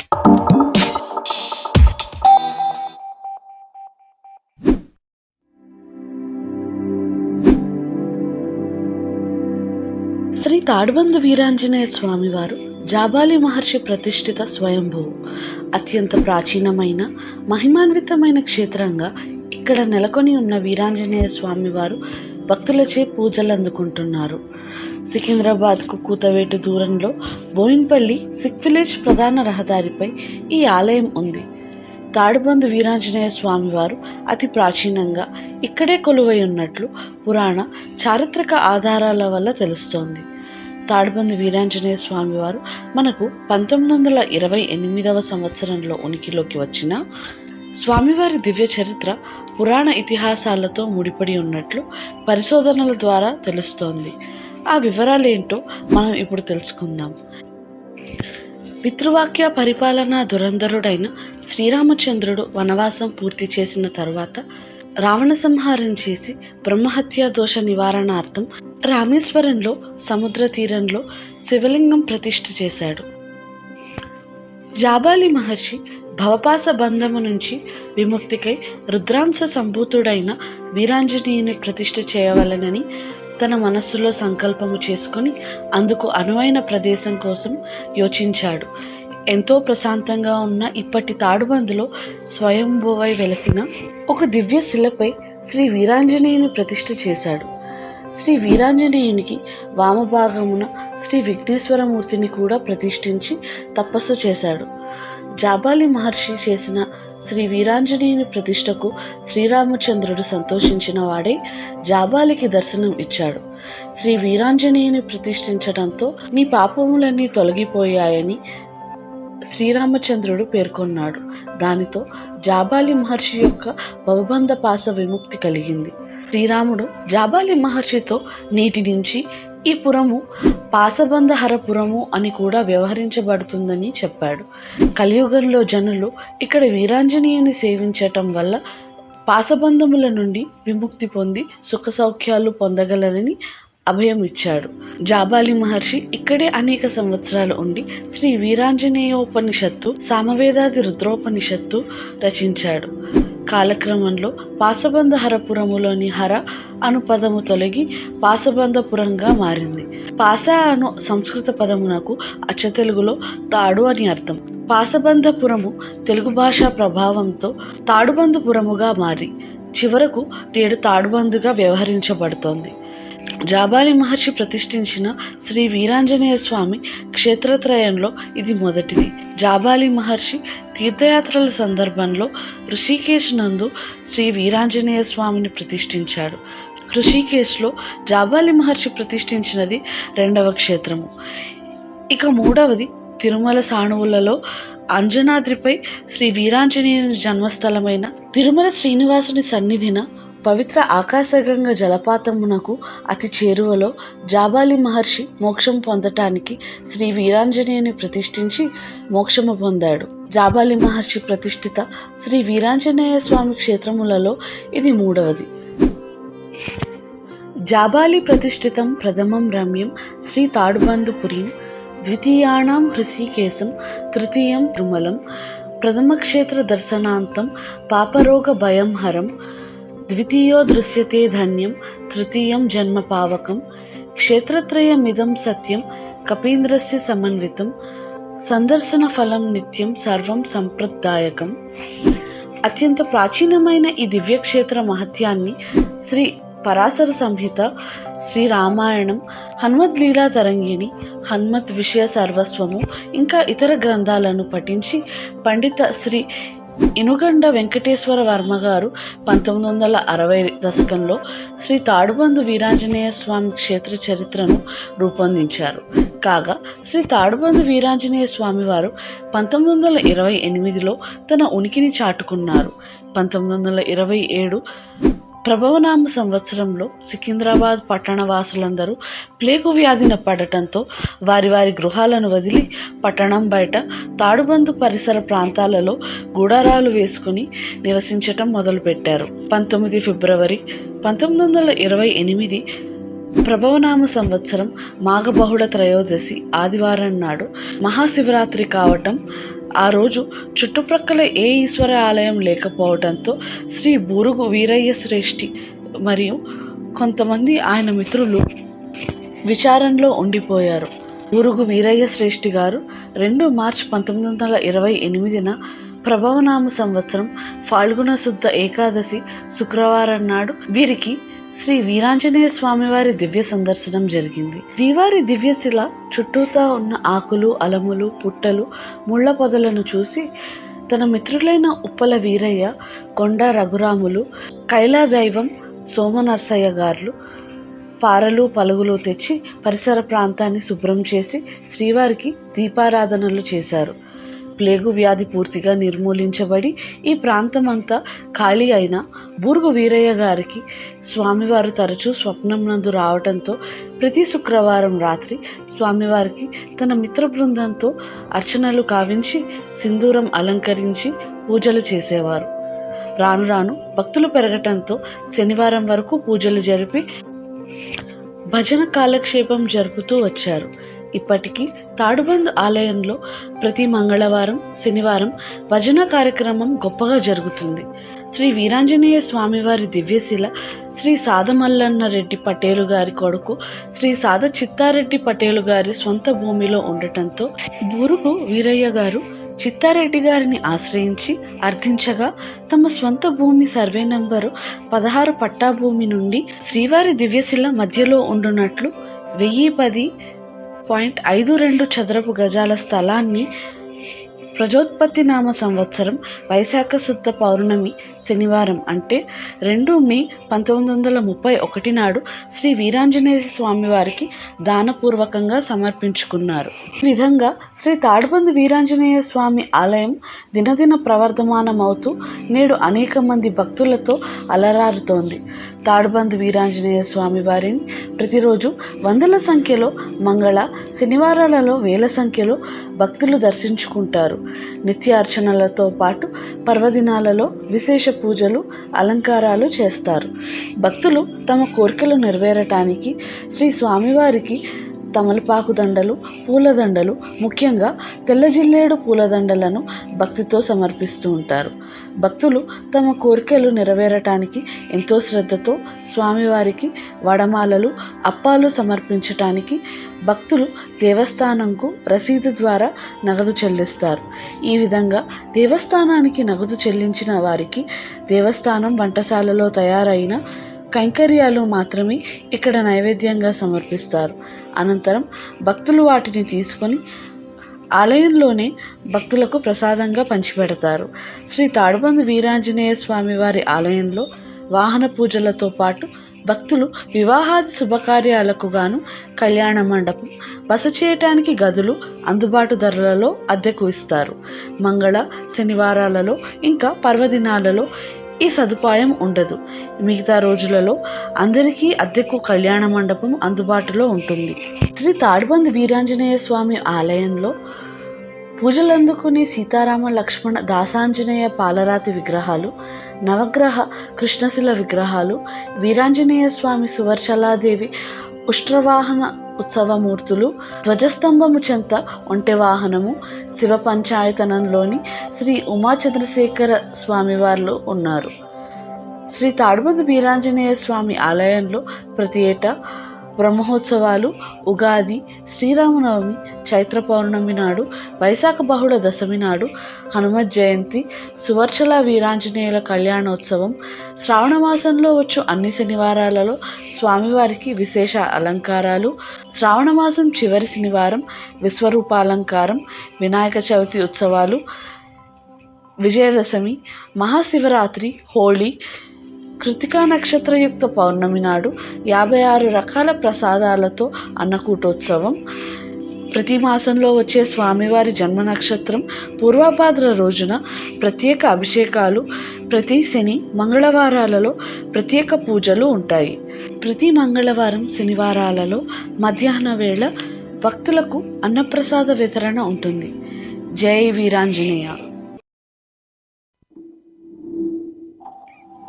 శ్రీ తాడుబందు వీరాంజనేయ స్వామివారు జాబాలి మహర్షి ప్రతిష్ఠిత స్వయంభువు. అత్యంత ప్రాచీనమైన మహిమాన్వితమైన క్షేత్రంగా ఇక్కడ నెలకొని ఉన్న వీరాంజనేయ స్వామివారు భక్తులచే పూజలు అందుకుంటున్నారు. సికింద్రాబాద్కు కూతవేటు దూరంలో బోయిన్పల్లి సిక్ విలేజ్ ప్రధాన రహదారిపై ఈ ఆలయం ఉంది. తాడుబందు వీరాంజనేయ స్వామివారు అతి ప్రాచీనంగా ఇక్కడే కొలువై ఉన్నట్లు పురాణ చారిత్రక ఆధారాల వల్ల తెలుస్తోంది. తాడుబందు వీరాంజనేయ స్వామివారు మనకు 1928వ సంవత్సరంలో ఉనికిలోకి వచ్చిన స్వామివారి దివ్య చరిత్ర పురాణ ఇతిహాసాలతో ముడిపడి ఉన్నట్లు పరిశోధనల ద్వారా తెలుస్తోంది. ఆ వివరాలేంటో మనం ఇప్పుడు తెలుసుకుందాం. పితృవాక్య పరిపాలనా దురంధరుడైన శ్రీరామచంద్రుడు వనవాసం పూర్తి చేసిన తరువాత రావణ సంహారం చేసి బ్రహ్మహత్యా దోష నివారణార్థం రామేశ్వరంలో సముద్ర తీరంలో శివలింగం ప్రతిష్ఠ చేశాడు. జాబాలి మహర్షి భవపాస బంధము నుంచి విముక్తికై రుద్రాంశ సంభూతుడైన వీరాంజనేయుని ప్రతిష్ఠ చేయవలెనని తన మనస్సులో సంకల్పము చేసుకొని అందుకు అనువైన ప్రదేశం కోసం యోచించాడు. ఎంతో ప్రశాంతంగా ఉన్న ఇప్పటి తాడుబందులో స్వయంభువై వెలసిన ఒక దివ్య శిలపై శ్రీ వీరాంజనేయుని ప్రతిష్ఠ చేశాడు. శ్రీ వీరాంజనేయునికి వామభాగమున శ్రీ విఘ్నేశ్వరమూర్తిని కూడా ప్రతిష్ఠించి తపస్సు చేశాడు. జాబాలి మహర్షి చేసిన శ్రీ వీరాంజనేయుని ప్రతిష్టకు శ్రీరామచంద్రుడు సంతోషించిన వాడే జాబాలికి దర్శనం ఇచ్చాడు. శ్రీ వీరాంజనేయుని ప్రతిష్ఠించడంతో నీ పాపములన్నీ తొలగిపోయాయని శ్రీరామచంద్రుడు పేర్కొన్నాడు. దానితో జాబాలి మహర్షి యొక్క భవబంధ పాస విముక్తి కలిగింది. శ్రీరాముడు జాబాలి మహర్షితో నీటి నుంచి ఈ పురము పాసబంధహరపురము అని కూడా వ్యవహరించబడుతుందని చెప్పాడు. కలియుగంలో జనులు ఇక్కడ వీరాంజనేయుని సేవించటం వల్ల పాసబంధముల నుండి విముక్తి పొంది సుఖ సౌఖ్యాలు పొందగలరని అభయం ఇచ్చాడు. జాబాలి మహర్షి ఇక్కడే అనేక సంవత్సరాలు ఉండి శ్రీ వీరాంజనేయోపనిషత్తు సామవేదాది రుద్రోపనిషత్తు రచించాడు. కాలక్రమంలో పాసబంధహరపురములోని హర అను పదము తొలగి పాసబంధపురంగా మారింది. పాస అను సంస్కృత పదమునకు అచ్చ తెలుగులో తాడు అని అర్థం. పాసబంధపురము తెలుగు భాషా ప్రభావంతో తాడుబంధుపురముగా మారి చివరకు నేడు తాడుబందుగా వ్యవహరించబడుతోంది. జాబాలి మహర్షి ప్రతిష్ఠించిన శ్రీ వీరాంజనేయ స్వామి క్షేత్రత్రయంలో ఇది మొదటిది. జాబాలి మహర్షి తీర్థయాత్రల సందర్భంలో ఋషికేశ్ నందు శ్రీ వీరాంజనేయ స్వామిని ప్రతిష్ఠించాడు. ఋషికేశ్లో జాబాలి మహర్షి ప్రతిష్ఠించినది 2వ క్షేత్రము. ఇక 3వది తిరుమల సాణువులలో అంజనాద్రిపై శ్రీ వీరాంజనేయుని జన్మస్థలమైన తిరుమల శ్రీనివాసుని సన్నిధిన పవిత్ర ఆకాశగంగ జలపాతమునకు అతి చేరువలో జాబాలి మహర్షి మోక్షం పొందటానికి శ్రీ వీరాంజనేయుని ప్రతిష్ఠించి మోక్షము పొందాడు. జాబాలి మహర్షి ప్రతిష్ఠిత శ్రీ వీరాంజనేయ స్వామి క్షేత్రములలో ఇది 3వది. జాబాలి ప్రతిష్ఠితం ప్రథమం రమ్యం శ్రీ తాడుబంధుపురీం, ద్వితీయాణం హృషికేశం, తృతీయం తిరుమలం, ప్రథమక్షేత్ర దర్శనాంతం పాపరోగ భయం హరం, ద్వితీయో దృశ్యతే ధన్యం, తృతీయం జన్మ పావకం, క్షేత్రత్రయమిదం సత్యం కపీంద్రస్య సమన్వితం, సందర్శన ఫలం నిత్యం సర్వం సంప్రదాయకం. అత్యంత ప్రాచీనమైన ఈ దివ్యక్షేత్ర మహత్యాన్ని శ్రీ పరాశర సంహిత, శ్రీ రామాయణం, హనుమద్లీలా తరంగిణి, హనుమత్ విషయ సర్వస్వము ఇంకా ఇతర గ్రంథాలను పఠించి పండిత శ్రీ ఇనుగండ వెంకటేశ్వర వర్మ గారు 1960 దశకంలో శ్రీ తాడుబందు వీరాంజనేయ స్వామి క్షేత్ర చరిత్రను రూపొందించారు. కాగా శ్రీ తాడుబందు వీరాంజనేయ స్వామి వారు 1928లో తన ఉనికిని చాటుకున్నారు. 1927 ప్రభవనామ సంవత్సరంలో సికింద్రాబాద్ పట్టణ వాసులందరూ ప్లేగు వ్యాధిన పడటంతో వారి వారి గృహాలను వదిలి పట్టణం బయట తాడుబందు పరిసర ప్రాంతాలలో గూడారాలు వేసుకుని నివసించటం మొదలుపెట్టారు. 19 ఫిబ్రవరి 1928 ప్రభవనామ సంవత్సరం మాఘబహుళ త్రయోదశి ఆదివారం నాడు మహాశివరాత్రి కావటం ఆ రోజు చుట్టుప్రక్కల ఏ ఈశ్వర ఆలయం లేకపోవడంతో శ్రీ బూరుగు వీరయ్య శ్రేష్ఠి మరియు కొంతమంది ఆయన మిత్రులు విచారంలో ఉండిపోయారు. బూరుగు వీరయ్య శ్రేష్ఠి గారు 2 మార్చి 1928 ప్రభవనామ సంవత్సరం ఫాల్గుణ శుద్ధ ఏకాదశి శుక్రవారం నాడు వీరికి శ్రీ వీరాంజనేయ స్వామివారి దివ్య సందర్శనం జరిగింది. శ్రీవారి దివ్యశిల చుట్టూతా ఉన్న ఆకులు, అలములు, పుట్టలు, ముళ్ళ పొదలను చూసి తన మిత్రులైన ఉప్పల వీరయ్య, కొండ రఘురాములు, కైలాదైవం సోమనర్సయ్య గారు పారలు, పలుగులు తెచ్చి పరిసర ప్రాంతాన్ని శుభ్రం చేసి శ్రీవారికి దీపారాధనలు చేశారు. ప్లేగు వ్యాధి పూర్తిగా నిర్మూలించబడి ఈ ప్రాంతమంతా ఖాళీ అయిన బూరుగు వీరయ్య గారికి స్వామివారు తరచూ స్వప్నం నందు రావడంతో ప్రతి శుక్రవారం రాత్రి స్వామివారికి తన మిత్ర బృందంతో అర్చనలు కావించి సింధూరం అలంకరించి పూజలు చేసేవారు. రాను రాను భక్తులు పెరగటంతో శనివారం వరకు పూజలు జరిపి భజన కాలక్షేపం జరుపుతూ వచ్చారు. ఇప్పటికీ తాడుబంద్ ఆలయంలో ప్రతి మంగళవారం, శనివారం భజన కార్యక్రమం గొప్పగా జరుగుతుంది. శ్రీ వీరాంజనేయ స్వామివారి దివ్యశిల శ్రీ సాదమల్లన్న రెడ్డి పటేలు గారి కొడుకు శ్రీ సాద చిత్తారెడ్డి పటేలు గారి సొంత భూమిలో ఉండటంతో బూరుగు వీరయ్య గారు చిత్తారెడ్డి గారిని ఆశ్రయించి అర్థించగా తమ స్వంత భూమి సర్వే నంబరు 16 పట్టా భూమి నుండి శ్రీవారి దివ్యశిల మధ్యలో ఉండునట్లు 1010.52 చదరపు గజాల స్థలాన్ని ప్రజోత్పత్తి నామ సంవత్సరం వైశాఖ శుద్ధ పౌర్ణమి శనివారం అంటే 2 మే 1931 నాడు శ్రీ వీరాంజనేయ స్వామి వారికి దానపూర్వకంగా సమర్పించుకున్నారు. ఈ విధంగా శ్రీ తాడుబందు వీరాంజనేయ స్వామి ఆలయం దినదిన ప్రవర్ధమానమవుతూ నేడు అనేక మంది భక్తులతో అలరారుతోంది. తాడుబందు వీరాంజనేయ స్వామి వారిని ప్రతిరోజు వందల సంఖ్యలో, మంగళ శనివారాలలో వేల సంఖ్యలో భక్తులు దర్శించుకుంటారు. నిత్యార్చనలతో పాటు పర్వదినాలలో విశేష పూజలు, అలంకారాలు చేస్తారు. భక్తులు తమ కోరికలు నెరవేరటానికి శ్రీ స్వామివారికి తమలపాకు దండలు, పూలదండలు, ముఖ్యంగా తెల్లజిల్లేడు పూలదండలను భక్తితో సమర్పిస్తూ ఉంటారు. భక్తులు తమ కోరికలు నెరవేరటానికి ఎంతో శ్రద్ధతో స్వామివారికి వడమాలలు, అప్పాలు సమర్పించటానికి భక్తులు దేవస్థానంకు రసీదు ద్వారా నగదు చెల్లిస్తారు. ఈ విధంగా దేవస్థానానికి నగదు చెల్లించిన వారికి దేవస్థానం వంటశాలలో తయారైన కైంకర్యాలు మాత్రమే ఇక్కడ నైవేద్యంగా సమర్పిస్తారు. అనంతరం భక్తులు వాటిని తీసుకొని ఆలయంలోనే భక్తులకు ప్రసాదంగా పంచిపెడతారు. శ్రీ తాడుబందు వీరాంజనేయ స్వామి వారి ఆలయంలో వాహన పూజలతో పాటు భక్తులు వివాహాది శుభకార్యాలకు గాను కళ్యాణ మండపం, బస చేయటానికి గదులు అందుబాటు ధరలలో అద్దెకు ఇస్తారు. మంగళ శనివారాలలో ఇంకా పర్వదినాలలో ఈ సదుపాయం ఉండదు. మిగతా రోజులలో అందరికీ అద్దెకు కళ్యాణ మండపం అందుబాటులో ఉంటుంది. శ్రీ తాడుబందు వీరాంజనేయ స్వామి ఆలయంలో పూజలందుకుని సీతారామ లక్ష్మణ దాసాంజనేయ పాలరాతి విగ్రహాలు, నవగ్రహ కృష్ణశిల విగ్రహాలు, వీరాంజనేయ స్వామి సువర్చలాదేవి ఉష్ట్రవాహన ఉత్సవమూర్తులు, ధ్వజస్తంభము చెంత ఒంటె వాహనము, శివ పంచాయతనంలోని శ్రీ ఉమాచంద్రశేఖర స్వామివార్లు ఉన్నారు. శ్రీ తాడుబందు వీరాంజనేయ స్వామి ఆలయంలో ప్రతి ఏటా బ్రహ్మోత్సవాలు, ఉగాది, శ్రీరామనవమి, చైత్ర పౌర్ణమి నాడు, వైశాఖ బహుళ దశమి నాడు, హనుమత్ జయంతి, సువర్చల వీరాంజనేయుల కళ్యాణోత్సవం, శ్రావణ మాసంలో వచ్చు అన్ని శనివారాలలో స్వామివారికి విశేష అలంకారాలు, శ్రావణ మాసం చివరి శనివారం విశ్వరూపాలంకారం, వినాయక చవితి ఉత్సవాలు, విజయదశమి, మహాశివరాత్రి, హోళీ, కృతికా నక్షత్రయుక్త పౌర్ణమి నాడు 56 రకాల ప్రసాదాలతో అన్నకూటోత్సవం, ప్రతి మాసంలో వచ్చే స్వామివారి జన్మ నక్షత్రం పూర్వభాద్ర రోజున ప్రత్యేక అభిషేకాలు, ప్రతి శని మంగళవారాలలో ప్రత్యేక పూజలు ఉంటాయి. ప్రతి మంగళవారం శనివారాలలో మధ్యాహ్న వేళ భక్తులకు అన్నప్రసాద వితరణ ఉంటుంది. జై వీరాంజనేయ.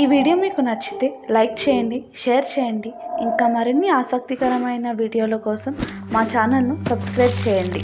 ఈ వీడియో మీకు నచ్చితే లైక్ చేయండి, షేర్ చేయండి. ఇంకా మరిన్ని ఆసక్తికరమైన వీడియోల కోసం మా ఛానల్ను సబ్స్క్రైబ్ చేయండి.